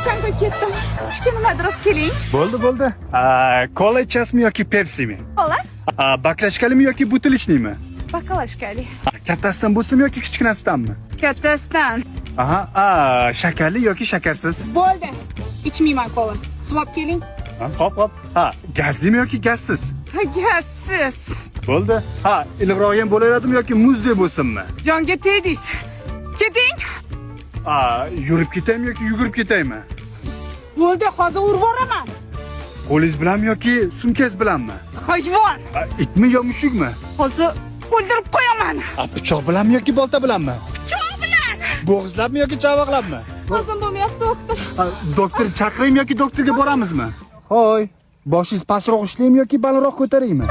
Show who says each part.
Speaker 1: Charchang qo'yib ketdim. Ishga nimadir olib keling.
Speaker 2: Bo'ldi. Kola ichasizmi yoki Pepsimi?
Speaker 1: Kola?
Speaker 2: Baklashkalimi yoki butilishnikmi?
Speaker 1: Bakalashkali.
Speaker 2: Kattasidan bo'lsinmi yoki kichkinasidanmi?
Speaker 1: Kattasidan.
Speaker 2: Shakarli yoki shakarsiz?
Speaker 1: Bo'ldi. Ichmayman kola. Suv olib keling.
Speaker 2: Hop. Gazlimi yoki gazsiz?
Speaker 1: Gazsiz.
Speaker 2: Bo'ldi. Iliqroq ham bo'laveradimi yoki muzdek bo'lsinmi?
Speaker 1: Jonga tegdingiz. Keting.
Speaker 2: Yurib ketaymi yoki yugurib ketaymi?
Speaker 1: Bo'ldi, hozir urib yuboraman.
Speaker 2: Qo'lingiz bilanmi yoki sumkangiz bilanmi?
Speaker 1: Hayvon.
Speaker 2: Itmi yo mushukmi?
Speaker 1: Hozir o'ldirib qo'yaman.
Speaker 2: Pichoq bilanmi yoki bolta bilanmi?
Speaker 1: Pichoq bilan.
Speaker 2: Bo'g'izlabmi yoki chavoqlabmi?
Speaker 1: Hozir bo'lmayapti, doktor.
Speaker 2: Doktor chaqiraymi yoki doktorga boramizmi? Hoy, boshingiz pastroq ishlaymi yoki balandroq ko'taraymi?